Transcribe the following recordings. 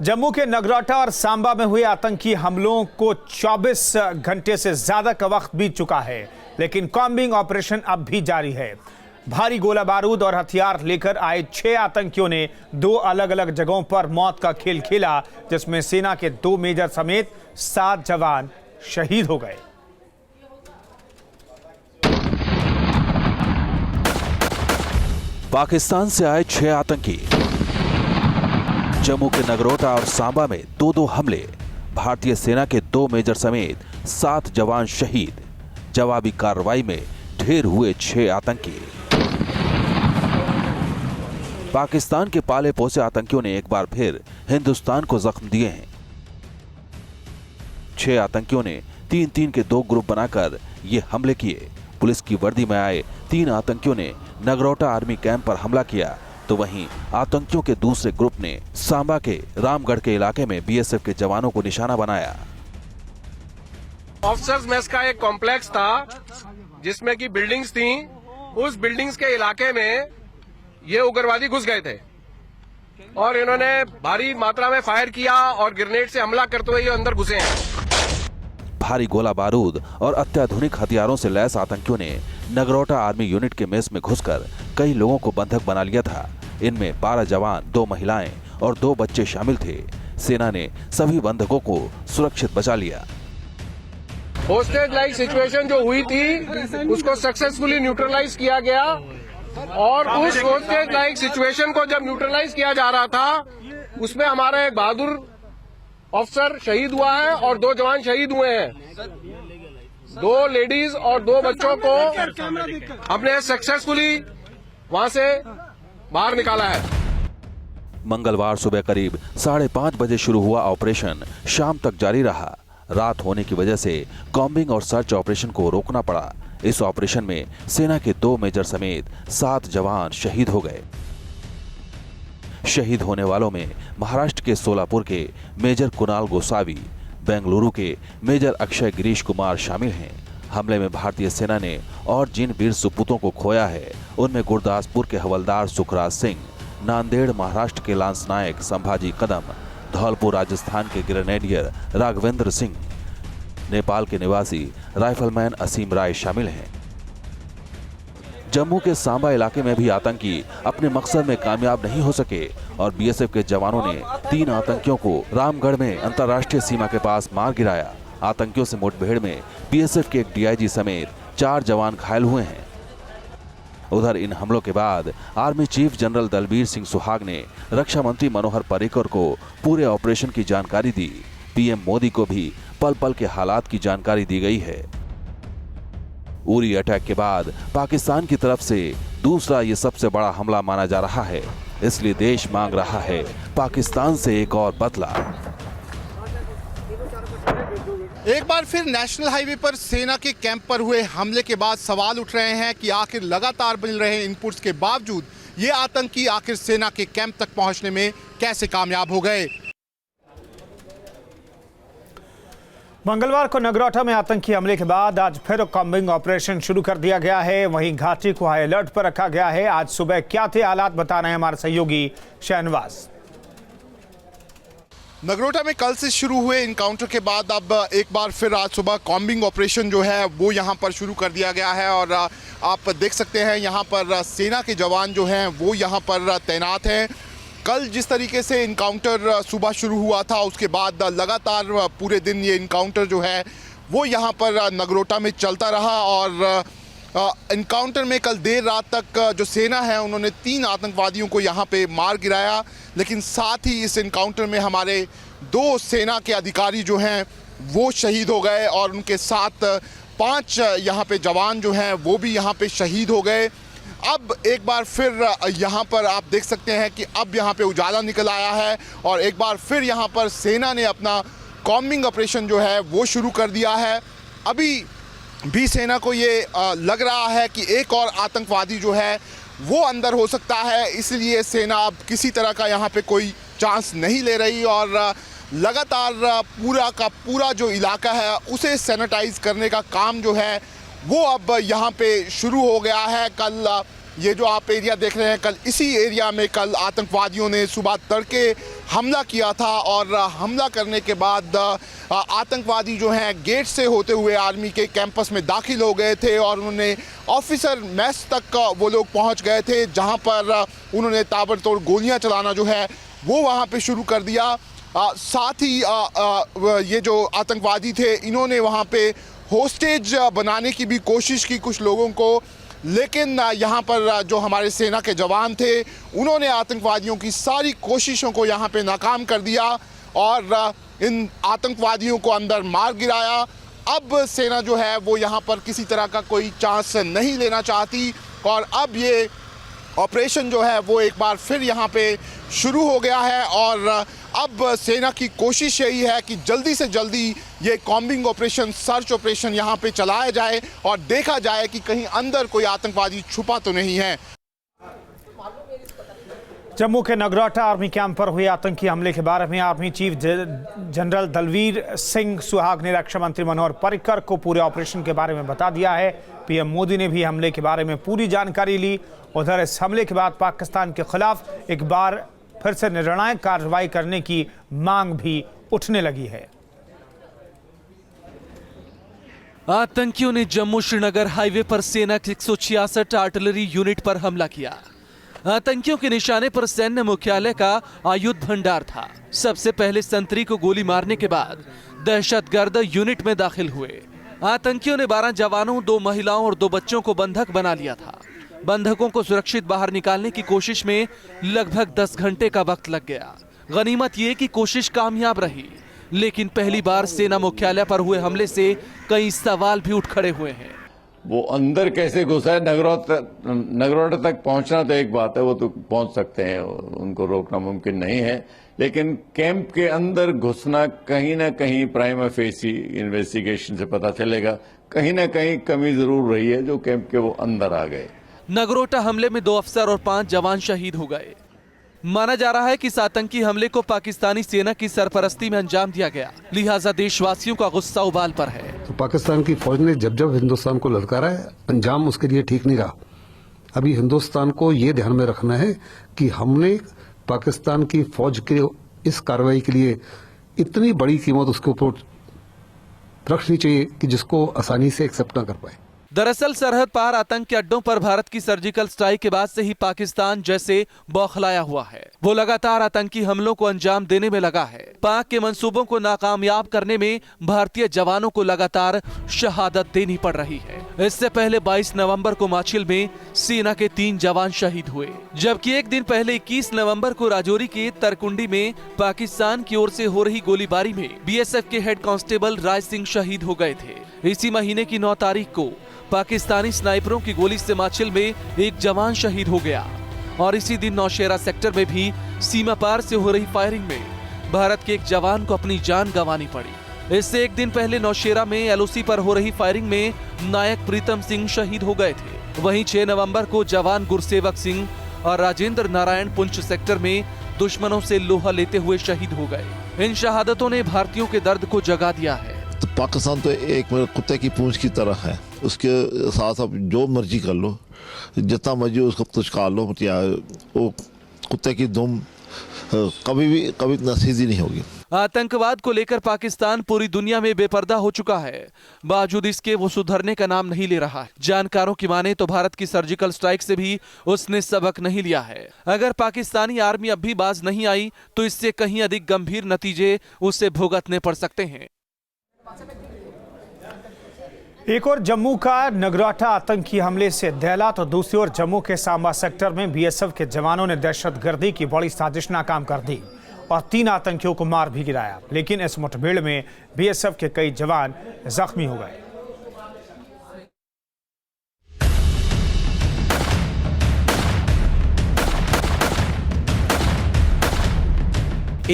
जम्मू के नगरोटा और सांबा में हुए आतंकी हमलों को 24 घंटे से ज्यादा का वक्त बीत चुका है, लेकिन कॉम्बिंग ऑपरेशन अब भी जारी है। भारी गोला बारूद और हथियार लेकर आए 6 आतंकियों ने 2 अलग अलग जगहों पर मौत का खेल खेला, जिसमें सेना के 2 मेजर समेत 7 जवान शहीद हो गए। पाकिस्तान से आए 6 आतंकी, जम्मू के नगरोटा और सांबा में 2-2 हमले, भारतीय सेना के 2 मेजर समेत 7 जवान शहीद। जवाबी कार्रवाई में ढेर हुए 6 आतंकी। पाकिस्तान के पाले पोसे आतंकियों ने एक बार फिर हिंदुस्तान को जख्म दिए हैं। 6 आतंकियों ने 3-3 के 2 ग्रुप बनाकर ये हमले किए। पुलिस की वर्दी में आए 3 आतंकियों ने नगरोटा आर्मी कैंप पर हमला किया, तो वहीं आतंकियों के दूसरे ग्रुप ने सांबा के रामगढ़ के इलाके में बीएसएफ के जवानों को निशाना बनाया। ऑफिसर्स मेस का एक कॉम्प्लेक्स था जिसमें की बिल्डिंग्स थी। उस बिल्डिंग्स के इलाके में ये उग्रवादी घुस गए थे और इन्होंने भारी मात्रा में फायर किया और ग्रेनेड से हमला करते हुए ये अंदर घुसे हैं। भारी गोला बारूद और अत्याधुनिक हथियारों से लैस आतंकियों ने नगरोटा आर्मी यूनिट के मेस में घुसकर कई लोगों को बंधक बना लिया था। इनमें 12 जवान, 2 महिलाएं और 2 बच्चे शामिल थे। सेना ने सभी बंधकों को सुरक्षित बचा लिया। होस्टेज लाइक सिचुएशन जो हुई थी उसको सक्सेसफुली न्यूट्रलाइज किया गया और उस होस्टेज लाइक सिचुएशन को जब न्यूट्रलाइज किया जा रहा था उसमें हमारा एक बहादुर ऑफिसर शहीद हुआ है और 2 जवान शहीद हुए हैं। 2 लेडीज और 2 बच्चों को हमने सक्सेसफुली वहां से बाहर निकाला है। मंगलवार सुबह करीब 5:30 बजे शुरू हुआ ऑपरेशन शाम तक जारी रहा। रात होने की वजह से कॉम्बिंग और सर्च ऑपरेशन को रोकना पड़ा। इस ऑपरेशन में सेना के 2 मेजर समेत 7 जवान शहीद हो गए। शहीद होने वालों में महाराष्ट्र के सोलापुर के मेजर कुणाल गोसावी, बेंगलुरु के मेजर अक्षय गिरीश कुमार शामिल हैं। हमले में भारतीय सेना ने और जिन वीर सुपूतों को खोया है उनमें गुरदासपुर के हवलदार सुखराज सिंह, नांदेड़ महाराष्ट्र के लांस नायक संभाजी कदम, धौलपुर राजस्थान के ग्रेनेडियर राघवेंद्र सिंह, नेपाल के निवासी राइफलमैन असीम राय शामिल हैं। जम्मू के सांबा इलाके में भी आतंकी अपने मकसद में कामयाब नहीं हो सके और बीएसएफ के जवानों ने 3 आतंकियों को रामगढ़ में अंतर्राष्ट्रीय सीमा के पास मार गिराया। आतंकियों से मुठभेड़ में बीएसएफ के एक डीआईजी समेत 4 जवान घायल हुए हैं। उधर इन हमलों के बाद army chief general Dalbir Singh Suhag ने रक्षा मंत्री मनोहर पर्रिकर को पूरे ऑपरेशन की जानकारी दी। पीएम मोदी को भी पल पल के हालात की जानकारी दी गई है। उरी अटैक के बाद पाकिस्तान की तरफ से दूसरा ये सबसे बड़ा हमला माना जा रहा है, इसलिए देश मांग रहा है पाकिस्तान से एक और बदला। एक बार फिर नेशनल हाईवे पर सेना के कैंप पर हुए हमले के बाद सवाल उठ रहे हैं कि आखिर लगातार मिल रहे इनपुट्स के बावजूद ये आतंकी आखिर सेना के कैंप तक पहुंचने में कैसे कामयाब हो गए। मंगलवार को नगरोटा में आतंकी हमले के बाद आज फिर कॉम्बिंग ऑपरेशन शुरू कर दिया गया है। वहीं घाटी को हाई अलर्ट पर रखा गया है। आज सुबह क्या थे हालात, बता रहे हैं हमारे सहयोगी शहनवाज। नगरोटा में कल से शुरू हुए इनकाउंटर के बाद अब एक बार फिर आज सुबह कॉम्बिंग ऑपरेशन जो है वो यहाँ पर शुरू कर दिया गया है और आप देख सकते हैं यहाँ पर सेना के जवान जो हैं वो यहाँ पर तैनात हैं। कल जिस तरीके से इनकाउंटर सुबह शुरू हुआ था उसके बाद लगातार पूरे दिन ये इनकाउंटर जो है वो यहाँ पर नगरोटा में चलता रहा और इनकाउंटर में कल देर रात तक जो सेना है उन्होंने 3 आतंकवादियों को यहाँ पे मार गिराया, लेकिन साथ ही इस इनकाउंटर में हमारे 2 सेना के अधिकारी जो हैं वो शहीद हो गए और उनके साथ 5 यहाँ पे जवान जो हैं वो भी यहाँ पे शहीद हो गए। अब एक बार फिर यहाँ पर आप देख सकते हैं कि अब यहाँ पे उजाला निकल आया है और एक बार फिर यहाँ पर सेना ने अपना कॉम्बिंग ऑपरेशन जो है वो शुरू कर दिया है। अभी भी सेना को ये लग रहा है कि एक और आतंकवादी जो है वो अंदर हो सकता है, इसलिए सेना अब किसी तरह का यहाँ पे कोई चांस नहीं ले रही और लगातार पूरा का पूरा जो इलाका है उसे सैनिटाइज करने का काम जो है वो अब यहाँ पे शुरू हो गया है। कल ये जो आप एरिया देख रहे हैं, कल इसी एरिया में कल आतंकवादियों ने सुबह तड़के हमला किया था और हमला करने के बाद आतंकवादी जो हैं गेट से होते हुए आर्मी के कैंपस में दाखिल हो गए थे और उन्होंने ऑफिसर मेस तक वो लोग पहुंच गए थे, जहां पर उन्होंने ताबड़तोड़ गोलियां चलाना जो है वो वहां पे शुरू कर दिया। साथ ही ये जो आतंकवादी थे इन्होंने वहां पे होस्टेज बनाने की भी कोशिश की कुछ लोगों को, लेकिन यहाँ पर जो हमारे सेना के जवान थे उन्होंने आतंकवादियों की सारी कोशिशों को यहाँ पे नाकाम कर दिया और इन आतंकवादियों को अंदर मार गिराया। अब सेना जो है वो यहाँ पर किसी तरह का कोई चांस नहीं लेना चाहती और अब ये ऑपरेशन जो है वो एक बार फिर यहाँ पे शुरू हो गया है और अब सेना की कोशिश यही है कि जल्दी से जल्दी ये कॉम्बिंग ऑपरेशन, सर्च ऑपरेशन यहाँ पे चलाया जाए और देखा जाए कि कहीं अंदर कोई आतंकवादी छुपा तो नहीं है। जम्मू के नगरोटा आर्मी कैंप पर हुए आतंकी हमले के बारे में army chief general Dalbir Singh Suhag ने रक्षा मंत्री मनोहर पर्रिकर को पूरे ऑपरेशन के बारे में बता दिया है। पीएम मोदी ने भी हमले के बारे में पूरी जानकारी ली। उधर इस हमले के बाद पाकिस्तान के खिलाफ एक बार फिर से निर्णायक कार्रवाई करने की मांग भी उठने लगी है। आतंकियों ने जम्मू श्रीनगर हाईवे पर सेना के 166 आर्टिलरी यूनिट पर हमला किया। आतंकियों के निशाने पर सैन्य मुख्यालय का आयुध भंडार था। सबसे पहले संतरी को गोली मारने के बाद दहशतगर्द यूनिट में दाखिल हुए। आतंकियों ने 12 जवानों, 2 महिलाओं और 2 बच्चों को बंधक बना लिया था। बंधकों को सुरक्षित बाहर निकालने की कोशिश में लगभग 10 घंटे का वक्त लग गया। गनीमत ये कि कोशिश कामयाब रही, लेकिन पहली बार सेना मुख्यालय पर हुए हमले से कई सवाल भी उठ खड़े हुए हैं। वो अंदर कैसे घुसा है, नगरोटा तक पहुंचना तो एक बात है, वो तो पहुंच सकते हैं, उनको रोकना मुमकिन नहीं है, लेकिन कैंप के अंदर घुसना कहीं ना कहीं प्राइमा फेसी इन्वेस्टिगेशन से पता चलेगा, कहीं ना कहीं कमी जरूर रही है जो कैंप के वो अंदर आ गए। नगरोटा हमले में 2 अफसर और 5 जवान शहीद हो गए। माना जा रहा है कि इस आतंकी हमले को पाकिस्तानी सेना की सरपरस्ती में अंजाम दिया गया, लिहाजा देशवासियों का गुस्सा उबाल पर है। तो पाकिस्तान की फौज ने जब जब हिंदुस्तान को ललकारा है, अंजाम उसके लिए ठीक नहीं रहा। अभी हिंदुस्तान को ये ध्यान में रखना है कि हमने पाकिस्तान की फौज के इस कार्रवाई के लिए इतनी बड़ी कीमत उसके ऊपर रखनी चाहिए कि जिसको आसानी से एक्सेप्ट ना कर पाए। दरअसल सरहद पार आतंक के अड्डों पर भारत की सर्जिकल स्ट्राइक के बाद से ही पाकिस्तान जैसे बौखलाया हुआ है। वो लगातार आतंकी हमलों को अंजाम देने में लगा है। पाक के मंसूबों को नाकामयाब करने में भारतीय जवानों को लगातार शहादत देनी पड़ रही है। इससे पहले 22 नवंबर को माछिल में सेना के 3 जवान शहीद हुए, जबकि एक दिन पहले 21 नवंबर को राजौरी के तरकुंडी में पाकिस्तान की ओर से हो रही गोलीबारी में बीएसएफ के हेड कांस्टेबल राज सिंह शहीद हो गए थे। इसी महीने की 9 तारीख को पाकिस्तानी स्नाइपरों की गोली से माछिल में एक जवान शहीद हो गया और इसी दिन नौशेरा सेक्टर में भी सीमा पार से हो रही फायरिंग में भारत के एक जवान को अपनी जान गंवानी पड़ी। इससे एक दिन पहले नौशेरा में एलओसी पर हो रही फायरिंग में नायक प्रीतम सिंह शहीद हो गए थे। वहीं 6 नवंबर को जवान गुरसेवक सिंह और राजेंद्र नारायण पुंछ सेक्टर में दुश्मनों से लोहा लेते हुए शहीद हो गए। इन शहादतों ने भारतीयों के दर्द को जगा दिया है। तो पाकिस्तान तो एक कुत्ते की पूंछ की तरह है, उसके साथ आप जो मर्जी कर लो, जितना मर्जी उसको तुचकार लो, वो कुत्ते की दुम कभी नसीजी नहीं होगी। आतंकवाद को लेकर पाकिस्तान पूरी दुनिया में बेपर्दा हो चुका है, बावजूद इसके वो सुधरने का नाम नहीं ले रहा है। जानकारों की माने तो भारत की सर्जिकल स्ट्राइक से भी उसने सबक नहीं लिया है। अगर पाकिस्तानी आर्मी अब भी बाज नहीं आई तो इससे कहीं अधिक गंभीर नतीजे उसे भुगतने पड़ सकते हैं। एक और जम्मू का नगरोटा आतंकी हमले से दहला तो दूसरी ओर जम्मू के सांबा सेक्टर में बीएसएफ के जवानों ने दहशतगर्दी की बड़ी साजिश नाकाम कर दी और 3 आतंकियों को मार भी गिराया, लेकिन इस मुठभेड़ में बीएसएफ के कई जवान जख्मी हो गए।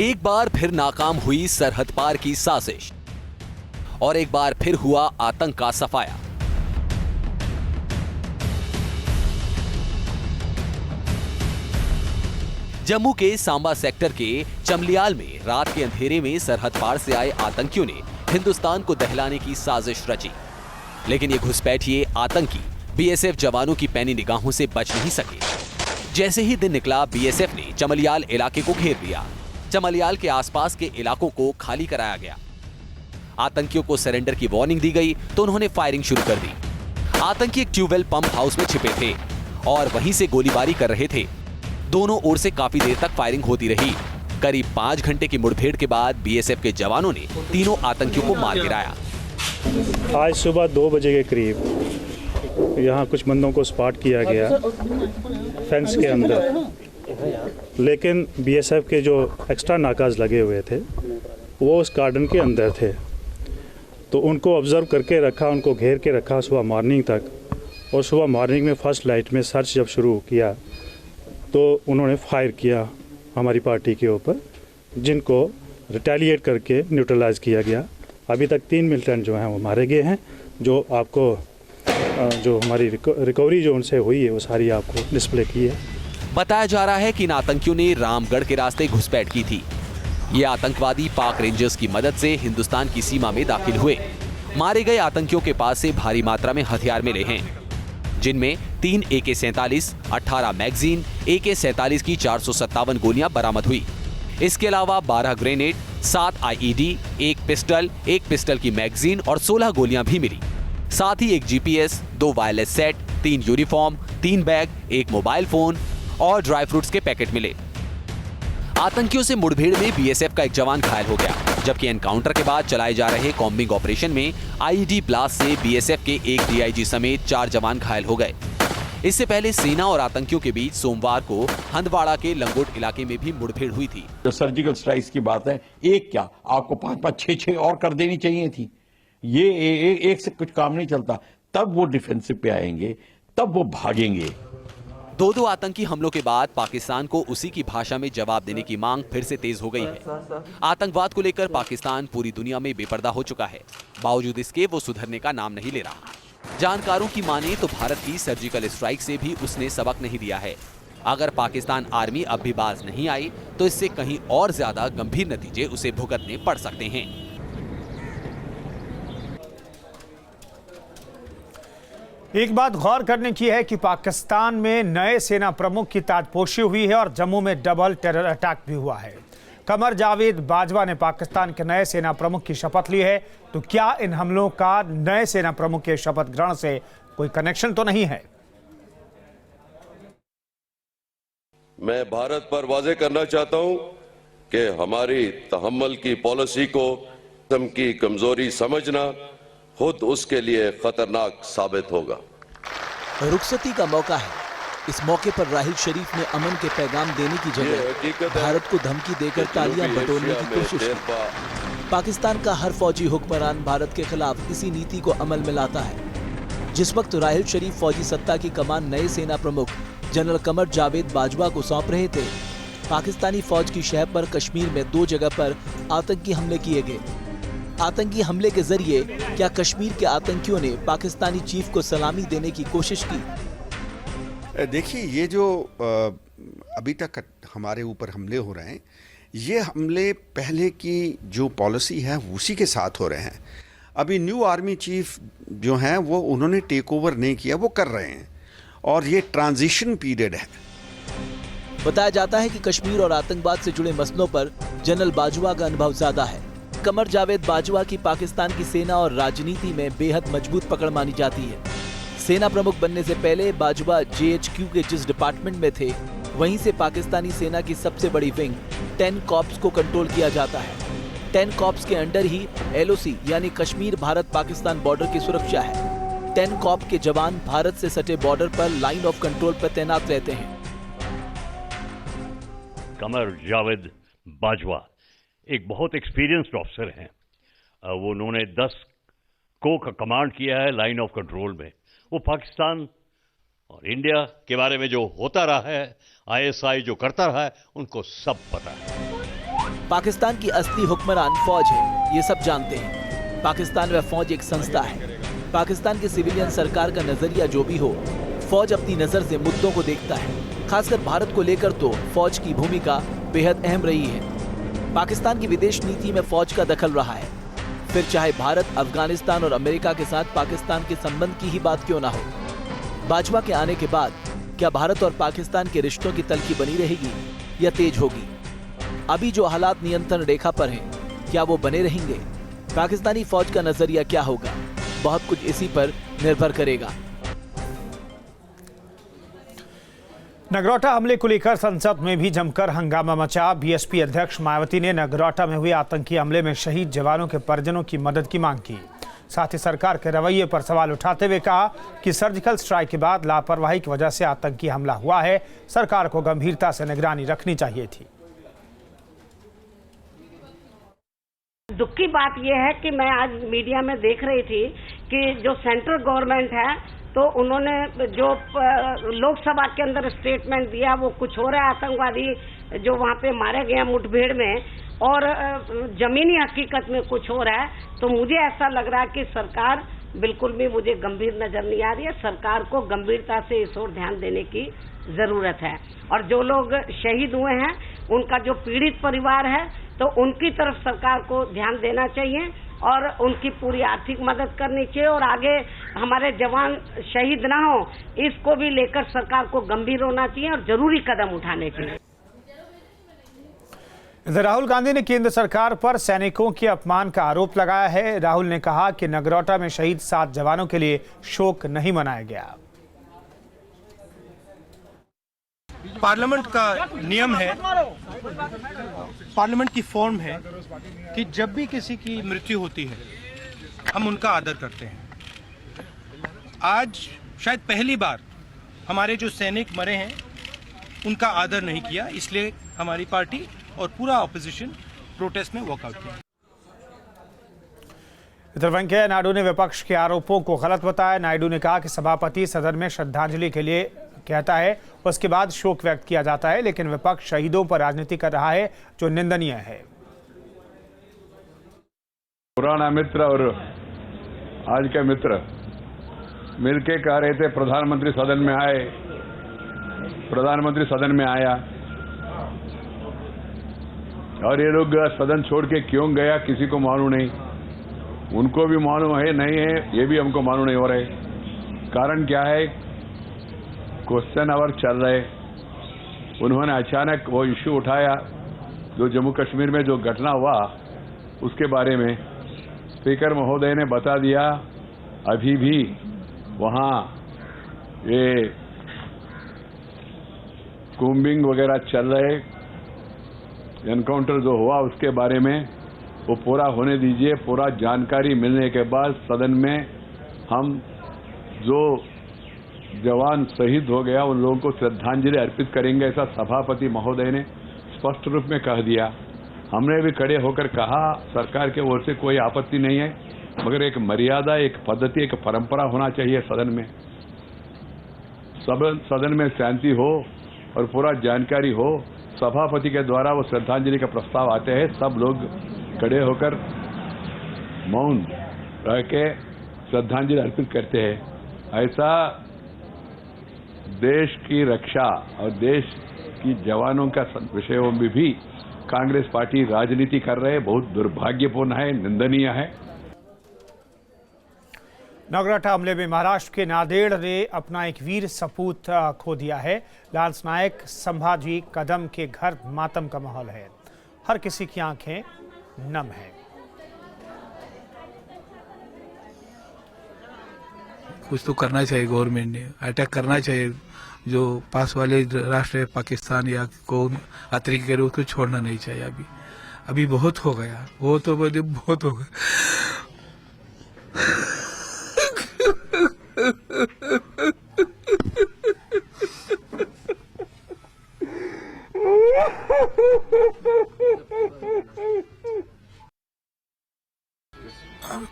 एक बार फिर नाकाम हुई सरहद पार की साजिश और एक बार फिर हुआ आतंक का सफाया। जम्मू के सांबा सेक्टर के चमलियाल में रात के अंधेरे में सरहद पार से आए आतंकियों ने हिंदुस्तान को दहलाने की साजिश रची, लेकिन ये घुसपैठिए आतंकी बीएसएफ जवानों की पैनी निगाहों से बच नहीं सके। जैसे ही दिन निकला, बीएसएफ ने चमलियाल इलाके को घेर लिया। चमलियाल के आसपास के इलाकों को खाली कराया गया। आतंकियों को सरेंडर की वार्निंग दी गई तो उन्होंने फायरिंग शुरू कर दी। आतंकी एक ट्यूबवेल पंप हाउस में छिपे थे और वहीं से गोलीबारी कर रहे थे। दोनों ओर से काफी देर तक फायरिंग होती रही। करीब 5 घंटे की मुठभेड़ के बाद बीएसएफ के जवानों ने तीनों आतंकियों को मार गिराया। आज सुबह 2 बजे के करीब यहाँ कुछ बंदों को स्पॉट किया गया फेंस के अंदर, लेकिन बीएसएफ के जो एक्स्ट्रा नाकाज लगे हुए थे वो उस गार्डन के अंदर थे। तो उनको ऑब्जर्व करके रखा, उनको घेर के रखा सुबह मॉर्निंग तक। और सुबह मॉर्निंग में फर्स्ट लाइट में सर्च जब शुरू किया तो उन्होंने फायर किया हमारी पार्टी के ऊपर, जिनको रिटेलिएट करके न्यूट्रलाइज किया गया। अभी तक 3 मिलिटेंट जो हैं वो मारे गए हैं। जो आपको जो हमारी रिकवरी जो उनसे हुई है वो सारी आपको डिस्प्ले की है। बताया जा रहा है कि इन आतंकियों ने रामगढ़ के रास्ते घुसपैठ की थी। ये आतंकवादी पाक रेंजर्स की मदद से हिंदुस्तान की सीमा में दाखिल हुए। मारे गए आतंकियों के पास से भारी मात्रा में हथियार मिले हैं, जिनमें 3 AK-47, 18 मैगजीन, AK-47 की 457 गोलियां बरामद हुई। इसके अलावा 12 ग्रेनेड, 7 IED, 1 पिस्टल की मैगजीन और 16 गोलियां भी मिली। साथ ही 1 GPS, 2 wireless set, 3 uniform, 3 bag, 1 mobile phone और ड्राई फ्रूट्स के पैकेट मिले। आतंकियों से मुठभेड़ में बीएसएफ का एक जवान घायल हो गया, जबकि एनकाउंटर के बाद चलाए जा रहे कॉम्बिंग ऑपरेशन में IED ब्लास्ट से बीएसएफ के एक DIG समेत 4 जवान घायल हो गए। इससे पहले सेना और आतंकियों के बीच सोमवार को हंदवाड़ा के लंगोट इलाके में भी मुठभेड़ हुई थी। जो सर्जिकल स्ट्राइक्स की बात है, एक क्या आपको 5-5, 6-6 और कर देनी चाहिए थी। ये एक से कुछ काम नहीं चलता। तब वो डिफेंसिव पे आएंगे, तब वो भागेंगे। 2 आतंकी हमलों के बाद पाकिस्तान को उसी की भाषा में जवाब देने की मांग फिर से तेज हो गई है। आतंकवाद को लेकर पाकिस्तान पूरी दुनिया में बेपर्दा हो चुका है। बावजूद इसके वो सुधरने का नाम नहीं ले रहा। जानकारों की माने तो भारत की सर्जिकल स्ट्राइक से भी उसने सबक नहीं दिया है। अगर पाकिस्तान आर्मी अब भी बाज नहीं आई तो इससे कहीं और ज्यादा गंभीर नतीजे उसे भुगतने पड़ सकते हैं। एक बात गौर करने की है कि पाकिस्तान में नए सेना प्रमुख की ताजपोशी हुई है और जम्मू में डबल टेरर अटैक भी हुआ है। कमर जावेद बाजवा ने पाकिस्तान के नए सेना प्रमुख की शपथ ली है। तो क्या इन हमलों का नए सेना प्रमुख के शपथ ग्रहण से कोई कनेक्शन तो नहीं है? मैं भारत पर वाजे करना चाहता हूं कि हमारी तहम्मुल की पॉलिसी को की कमजोरी समझना खुद उसके लिए खतरनाक साबित होगा। रुखसती का मौका है। इस मौके पर राहिल शरीफ ने अमन के पैगाम देने की जगह भारत को धमकी देकर तालियां बटोरने की कोशिश की। पाकिस्तान का हर फौजी हुक्मरान भारत के खिलाफ इसी नीति को अमल में लाता है। जिस वक्त राहिल शरीफ फौजी सत्ता की कमान नए सेना प्रमुख जनरल कमर जावेद बाजवा को सौंप रहे थे, पाकिस्तानी फौज की शह पर कश्मीर में 2 जगह पर आतंकी हमले किए गए। आतंकी हमले के जरिए क्या कश्मीर के आतंकियों ने पाकिस्तानी चीफ को सलामी देने की कोशिश की? देखिए, ये जो अभी तक हमारे ऊपर हमले हो रहे हैं, ये हमले पहले की जो पॉलिसी है उसी के साथ हो रहे हैं। अभी न्यू आर्मी चीफ जो हैं वो उन्होंने टेक ओवर नहीं किया, वो कर रहे हैं और ये ट्रांजिशन पीरियड है। बताया जाता है कि कश्मीर और आतंकवाद से जुड़े मसलों पर जनरल बाजवा का अनुभव ज्यादा है। कमर जावेद बाजवा की पाकिस्तान की सेना और राजनीति में बेहद मजबूत पकड़ मानी जाती है। सेना प्रमुख बनने से पहले बाजवा JHQ के जिस डिपार्टमेंट में थे, वहीं से पाकिस्तानी सेना की सबसे बड़ी विंग 10 कॉर्प्स को कंट्रोल किया जाता है। 10 कॉर्प्स के अंडर ही LOC यानी कश्मीर भारत पाकिस्तान बॉर्डर की सुरक्षा है। 10 कॉर्प्स के जवान भारत से सटे बॉर्डर पर लाइन ऑफ कंट्रोल पर तैनात रहते हैं। कमर जावेद बाजवा एक बहुत एक्सपीरियंस्ड ऑफिसर हैं। वो उन्होंने 10 को का कमांड किया है लाइन ऑफ कंट्रोल में। वो पाकिस्तान और इंडिया के बारे में जो होता रहा है, ISI जो करता रहा है, उनको सब पता है। पाकिस्तान की असली हुक्मरान फौज है, ये सब जानते हैं। पाकिस्तान में फौज एक संस्था है। पाकिस्तान की सिविलियन सरकार का नजरिया जो भी हो, फौज अपनी नजर से मुद्दों को देखता है। खासकर भारत को लेकर तो फौज की भूमिका बेहद अहम रही है। पाकिस्तान की विदेश नीति में फौज का दखल रहा है, फिर चाहे भारत, अफगानिस्तान और अमेरिका के साथ पाकिस्तान के संबंध की ही बात क्यों ना हो। बाजवा के आने के बाद क्या भारत और पाकिस्तान के रिश्तों की तलखी बनी रहेगी या तेज होगी? अभी जो हालात नियंत्रण रेखा पर हैं, क्या वो बने रहेंगे? पाकिस्तानी फौज का नजरिया क्या होगा? बहुत कुछ इसी पर निर्भर करेगा। नगरोटा हमले को लेकर संसद में भी जमकर हंगामा मचा। बीएसपी अध्यक्ष मायावती ने नगरोटा में हुए आतंकी हमले में शहीद जवानों के परिजनों की मदद की मांग की। साथ ही सरकार के रवैये पर सवाल उठाते हुए कहा कि सर्जिकल स्ट्राइक के बाद लापरवाही की वजह से आतंकी हमला हुआ है। सरकार को गंभीरता से निगरानी रखनी चाहिए थी। दुख की बात यह है कि मैं आज मीडिया में देख रही थी कि जो सेंट्रल गवर्नमेंट है तो उन्होंने जो लोकसभा के अंदर स्टेटमेंट दिया वो कुछ हो रहा है, आतंकवादी जो वहाँ पे मारे गए मुठभेड़ में, और जमीनी हकीकत में कुछ हो रहा है। तो मुझे ऐसा लग रहा है कि सरकार बिल्कुल भी मुझे गंभीर नजर नहीं आ रही है। सरकार को गंभीरता से इस ओर ध्यान देने की जरूरत है। और जो लोग शहीद हुए हैं उनका जो पीड़ित परिवार है तो उनकी तरफ सरकार को ध्यान देना चाहिए और उनकी पूरी आर्थिक मदद करनी चाहिए, और आगे हमारे जवान शहीद ना हो इसको भी लेकर सरकार को गंभीर होना चाहिए और जरूरी कदम उठाने चाहिए। इधर राहुल गांधी ने केंद्र सरकार पर सैनिकों के अपमान का आरोप लगाया है। राहुल ने कहा कि नगरोटा में शहीद 7 जवानों के लिए शोक नहीं मनाया गया। पार्लियामेंट का नियम है, पार्लियामेंट की फॉर्म है कि जब भी किसी की मृत्यु होती है हम उनका आदर करते हैं। आज शायद पहली बार हमारे जो सैनिक मरे हैं उनका आदर नहीं किया, इसलिए हमारी पार्टी और पूरा ऑपोजिशन प्रोटेस्ट में वॉकआउट किया। इधर वेंकैया नायडू ने विपक्ष के आरोपों को गलत बताया। नायडू ने कहा कि सभापति सदन में श्रद्धांजलि के लिए कहता है, उसके बाद शोक व्यक्त किया जाता है, लेकिन विपक्ष शहीदों पर राजनीति कर रहा है जो निंदनीय है। पुराना मित्र और आज का मित्र मिलके कह रहे थे प्रधानमंत्री सदन में आए, प्रधानमंत्री सदन में आया और ये लोग सदन छोड़ के क्यों गया किसी को मालूम नहीं। उनको भी मालूम है नहीं है ये भी हमको मालूम नहीं हो रहा है। कारण क्या है? क्वेश्चन आवर चल रहे, उन्होंने अचानक वो इश्यू उठाया जो जम्मू कश्मीर में जो घटना हुआ उसके बारे में। स्पीकर महोदय ने बता दिया अभी भी वहाँ ये कूम्बिंग वगैरह चल रहे, एनकाउंटर जो हुआ उसके बारे में वो पूरा होने दीजिए। पूरा जानकारी मिलने के बाद सदन में हम जो जवान शहीद हो गया उन लोगों को श्रद्धांजलि अर्पित करेंगे, ऐसा सभापति महोदय ने स्पष्ट रूप में कह दिया। हमने भी खड़े होकर कहा सरकार के ओर से कोई आपत्ति नहीं है, मगर एक मर्यादा, एक पद्धति, एक परंपरा होना चाहिए सदन में। सब सदन में शांति हो और पूरा जानकारी हो। सभापति के द्वारा वो श्रद्धांजलि का प्रस्ताव आते हैं, सब लोग खड़े होकर मौन रह के श्रद्धांजलि अर्पित करते हैं। ऐसा देश की रक्षा और देश की जवानों का विषयों में भी कांग्रेस पार्टी राजनीति कर रहे हैं, बहुत दुर्भाग्यपूर्ण है, निंदनीय है। नगरोटा हमले में महाराष्ट्र के नांदेड़ ने अपना एक वीर सपूत खो दिया है। लांस नायक संभाजी कदम के घर मातम का माहौल है, हर किसी की आंखें नम है। कुछ तो करना चाहिए, गवर्नमेंट ने अटैक करना चाहिए। जो पास वाले राष्ट्र है पाकिस्तान या कौन आतंकी करे उसको छोड़ना नहीं चाहिए। अभी बहुत हो गया, वो तो बहुत हो गया।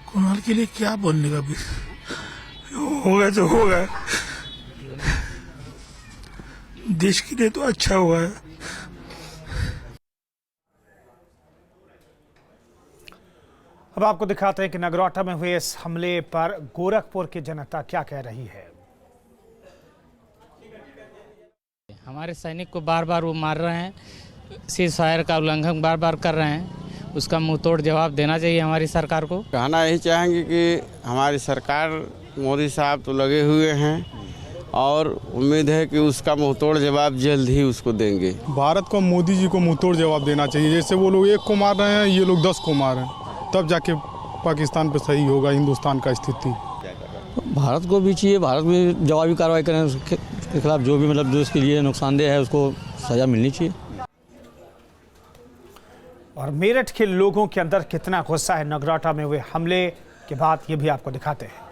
कुणाल के लिए क्या बोलने का भी होगा तो होगा, देश के लिए तो अच्छा हुआ है। अब आपको दिखाते हैं कि नगरोटा में हुए इस हमले पर गोरखपुर की जनता क्या कह रही है। हमारे सैनिक को बार बार वो मार रहे हैं, सीज फायर का उल्लंघन बार बार कर रहे हैं, उसका मुंह तोड़ जवाब देना चाहिए हमारी सरकार को। कहना यही चाहेंगे कि हमारी सरकार मोदी साहब तो लगे हुए हैं और उम्मीद है कि उसका मुंहतोड़ जवाब जल्द ही उसको देंगे। भारत को मोदी जी को मुंहतोड़ जवाब देना चाहिए। जैसे वो लोग 1 को मार रहे हैं, ये लोग 10 को मार रहे हैं, तब जाके पाकिस्तान पे सही होगा हिंदुस्तान का स्थिति। भारत को भी चाहिए, भारत भी जवाबी कार्रवाई करें उसके खिलाफ, जो भी मतलब जो इसके लिए नुकसानदेह है उसको सजा मिलनी चाहिए। और मेरठ के लोगों के अंदर कितना गुस्सा है नगरोटा में हुए हमले के बाद, ये भी आपको दिखाते हैं।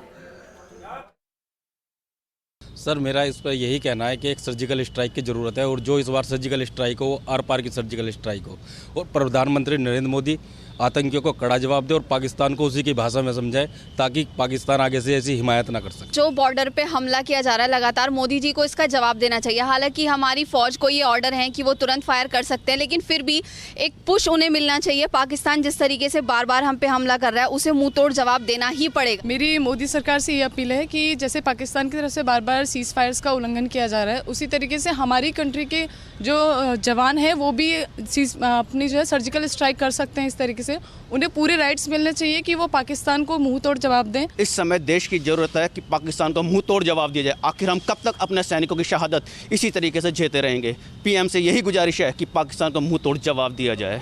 सर मेरा इस पर यही कहना है कि एक सर्जिकल स्ट्राइक की ज़रूरत है, और जो इस बार सर्जिकल स्ट्राइक हो आर पार की सर्जिकल स्ट्राइक हो, और प्रधानमंत्री नरेंद्र मोदी आतंकियों को कड़ा जवाब दे और पाकिस्तान को उसी की भाषा में समझाए, ताकि पाकिस्तान आगे से ऐसी हिमायत ना कर सके। जो बॉर्डर पे हमला किया जा रहा है लगातार, मोदी जी को इसका जवाब देना चाहिए। हालांकि हमारी फौज को ये ऑर्डर है कि वो तुरंत फायर कर सकते हैं, लेकिन फिर भी एक पुश उन्हें मिलना चाहिए। पाकिस्तान जिस तरीके से बार बार हम पे हमला कर रहा है, उसे मुंह तोड़ जवाब देना ही पड़ेगा। मेरी मोदी सरकार से ये अपील है कि जैसे पाकिस्तान की तरफ से बार बार सीज फायर्स का उल्लंघन किया जा रहा है, उसी तरीके से हमारी कंट्री के जो जवान है वो भी अपनी जो है सर्जिकल स्ट्राइक कर सकते हैं। इस तरीके से उन्हें पूरे राइट्स मिलने चाहिए कि वो पाकिस्तान को मुंह तोड़ जवाब दें। इस समय देश की जरूरत है कि पाकिस्तान को मुंह तोड़ जवाब दिया जाए। आखिर हम कब तक अपने सैनिकों की शहादत इसी तरीके से झेलते रहेंगे? पीएम से यही गुजारिश है कि पाकिस्तान को मुंह तोड़ जवाब दिया जाए।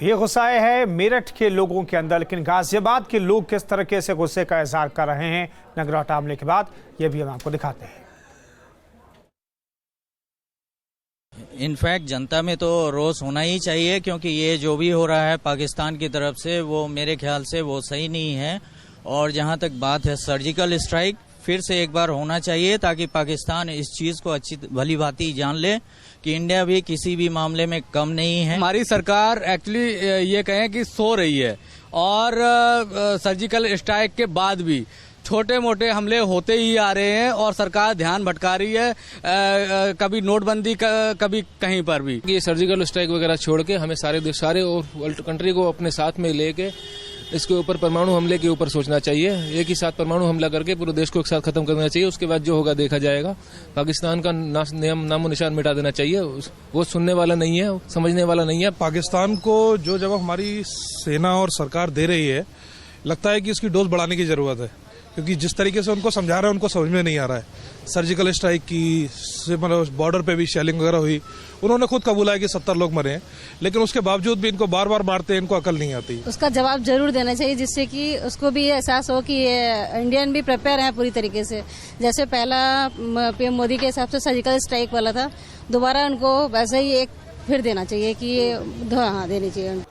ये गुस्सा है मेरठ के लोगों के अंदर, लेकिन गाजियाबाद के लोग किस तरीके से गुस्से का इजहार कर रहे हैं नगरोटा हमले के बाद, ये भी हम आपको दिखाते हैं। इनफैक्ट जनता में तो रोष होना ही चाहिए, क्योंकि ये जो भी हो रहा है पाकिस्तान की तरफ से वो मेरे ख्याल से वो सही नहीं है। और जहां तक बात है सर्जिकल स्ट्राइक, फिर से एक बार होना चाहिए, ताकि पाकिस्तान इस चीज को अच्छी भली भांति जान ले कि इंडिया भी किसी भी मामले में कम नहीं है। हमारी सरकार एक्चुअली ये कहें कि सो रही है, और सर्जिकल स्ट्राइक के बाद भी छोटे मोटे हमले होते ही आ रहे हैं, और सरकार ध्यान भटका रही है, कभी नोटबंदी कभी कहीं पर भी। ये सर्जिकल स्ट्राइक वगैरह छोड़ के हमें सारे और वर्ल्ड कंट्री को अपने साथ में लेके इसके ऊपर परमाणु हमले के ऊपर सोचना चाहिए। एक ही साथ परमाणु हमला करके पूरे देश को एक साथ खत्म करना चाहिए। उसके बाद जो होगा देखा जाएगा। पाकिस्तान का नामो निशान मिटा देना चाहिए। वो सुनने वाला नहीं है, समझने वाला नहीं है। पाकिस्तान को जो जवाब हमारी सेना और सरकार दे रही है, लगता है कि इसकी डोज बढ़ाने की जरूरत है, क्योंकि जिस तरीके से उनको समझा रहे हैं उनको समझ में नहीं आ रहा है। सर्जिकल स्ट्राइक की, मतलब बॉर्डर पे भी शेलिंग वगैरह हुई, उन्होंने खुद कबूला है कि 70 लोग मरे हैं, लेकिन उसके बावजूद भी इनको बार बार मारते हैं, इनको अकल नहीं आती। उसका जवाब जरूर देना चाहिए, जिससे कि उसको भी एहसास हो कि इंडियन भी प्रिपेयर है पूरी तरीके से। जैसे पहला पीएम मोदी के हिसाब से सर्जिकल स्ट्राइक वाला था, दोबारा उनको वैसे ही एक फिर देना चाहिए कि हाँ देनी चाहिए।